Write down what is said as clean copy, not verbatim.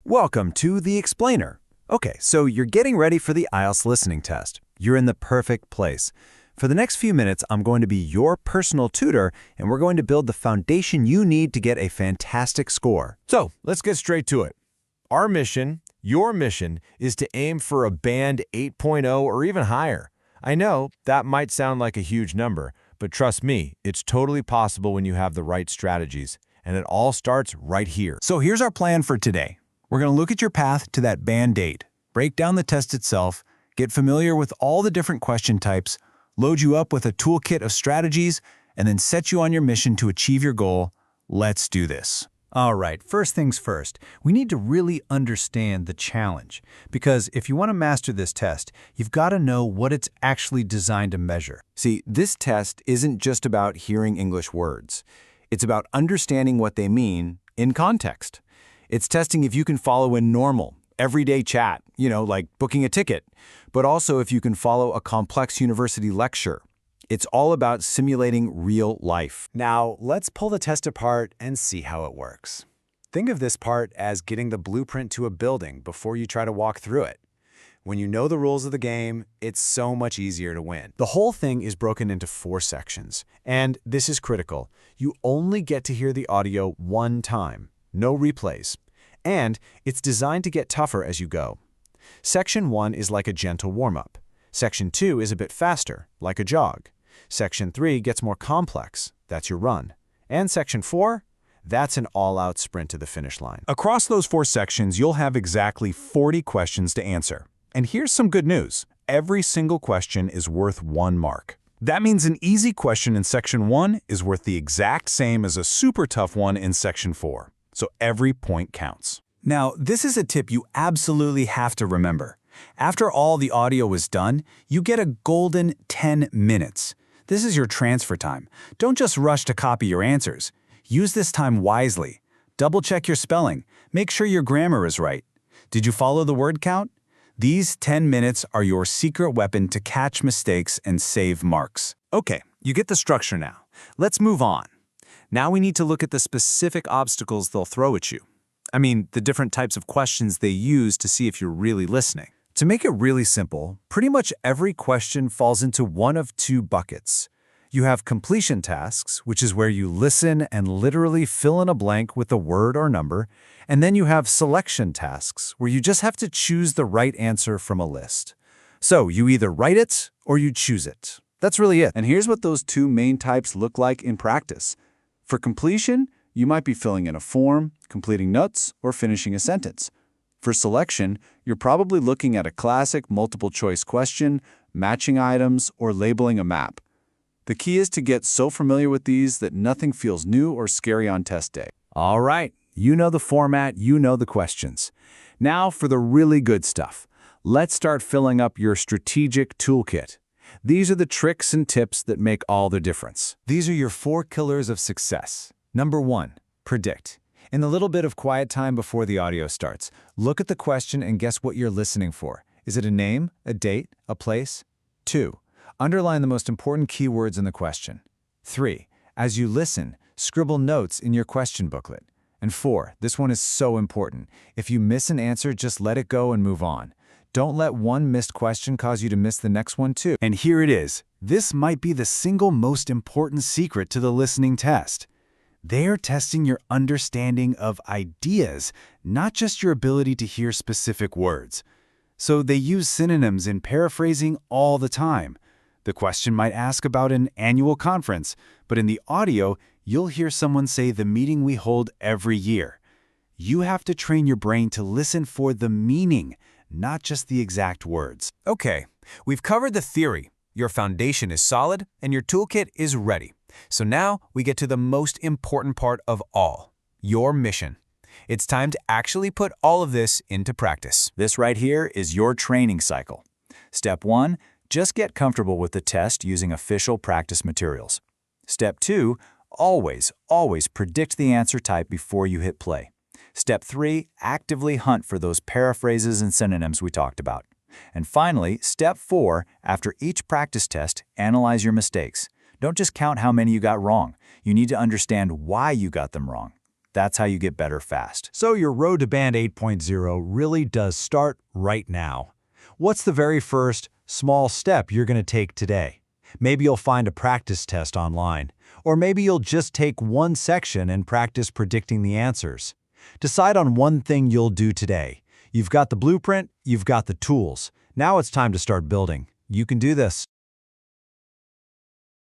Welcome to The Explainer. Okay, so you're getting ready for the IELTS listening test. You're in the perfect place. For the next few minutes, I'm going to be your personal tutor, and we're going to build the foundation you need to get a fantastic score. So, let's get straight to it. Our mission, your mission, is to aim for a band 8.0 or even higher. I know that might sound like a huge number, but trust me, it's totally possible when you have the right strategies. And it all starts right here. So here's our plan for today. We're going to look at your path to that band 8, break down the test itself, get familiar with all the different question types, load you up with a toolkit of strategies, and then set you on your mission to achieve your goal. Let's do this. All right, first things first, we need to really understand the challenge. Because if you want to master this test, you've got to know what it's actually designed to measure. See, this test isn't just about hearing English words. It's about understanding what they mean in context. It's testing if you can follow a normal, everyday chat, like booking a ticket, but also if you can follow a complex university lecture. It's all about simulating real life. Now, let's pull the test apart and see how it works. Think of this part as getting the blueprint to a building before you try to walk through it. When you know the rules of the game, it's so much easier to win. The whole thing is broken into 4 sections, and this is critical. You only get to hear the audio one time. No replays. And it's designed to get tougher as you go. Section 1 is like a gentle warm-up. Section 2 is a bit faster, like a jog. Section 3 gets more complex. That's your run. And Section 4? That's an all-out sprint to the finish line. Across those 4 sections, you'll have exactly 40 questions to answer. And here's some good news. Every single question is worth 1 mark. That means an easy question in Section 1 is worth the exact same as a super tough one in Section 4. So every point counts. Now, this is a tip you absolutely have to remember. After all the audio is done, you get a golden 10 minutes. This is your transfer time. Don't just rush to copy your answers. Use this time wisely. Double-check your spelling. Make sure your grammar is right. Did you follow the word count? These 10 minutes are your secret weapon to catch mistakes and save marks. Okay, you get the structure now. Let's move on. Now we need to look at the specific obstacles they'll throw at you. I mean, the different types of questions they use to see if you're really listening. To make it really simple, pretty much every question falls into one of 2 buckets. You have completion tasks, which is where you listen and literally fill in a blank with a word or number, and then you have selection tasks, where you just have to choose the right answer from a list. So you either write it or you choose it. That's really it. And here's what those 2 main types look like in practice. For completion, you might be filling in a form, completing notes, or finishing a sentence. For selection, you're probably looking at a classic multiple-choice question, matching items, or labeling a map. The key is to get so familiar with these that nothing feels new or scary on test day. All right, you know the format, you know the questions. Now for the really good stuff. Let's start filling up your strategic toolkit. These are the tricks and tips that make all the difference. These are your 4 killers of success. Number 1, predict. In the little bit of quiet time before the audio starts, look at the question and guess what you're listening for. Is it a name, a date, a place? 2, underline the most important keywords in the question. 3, as you listen, scribble notes in your question booklet. And 4, this one is so important. If you miss an answer, just let it go and move on. Don't let one missed question cause you to miss the next one too. And here it is. This might be the single most important secret to the listening test. They're testing your understanding of ideas, not just your ability to hear specific words. So they use synonyms in paraphrasing all the time. The question might ask about an annual conference, but in the audio, you'll hear someone say the meeting we hold every year. You have to train your brain to listen for the meaning, not just the exact words. Okay, we've covered the theory. Your foundation is solid, and your toolkit is ready. So now we get to the most important part of all, your mission. It's time to actually put all of this into practice. This right here is your training cycle. Step 1, just get comfortable with the test using official practice materials. Step 2, always predict the answer type before you hit play. Step 3, actively hunt for those paraphrases and synonyms we talked about. And finally, Step 4, after each practice test, analyze your mistakes. Don't just count how many you got wrong. You need to understand why you got them wrong. That's how you get better fast. So your road to Band 8.0 really does start right now. What's the very first, small step you're going to take today? Maybe you'll find a practice test online. Or maybe you'll just take one section and practice predicting the answers. Decide on one thing you'll do today. You've got the blueprint, you've got the tools. Now it's time to start building. You can do this.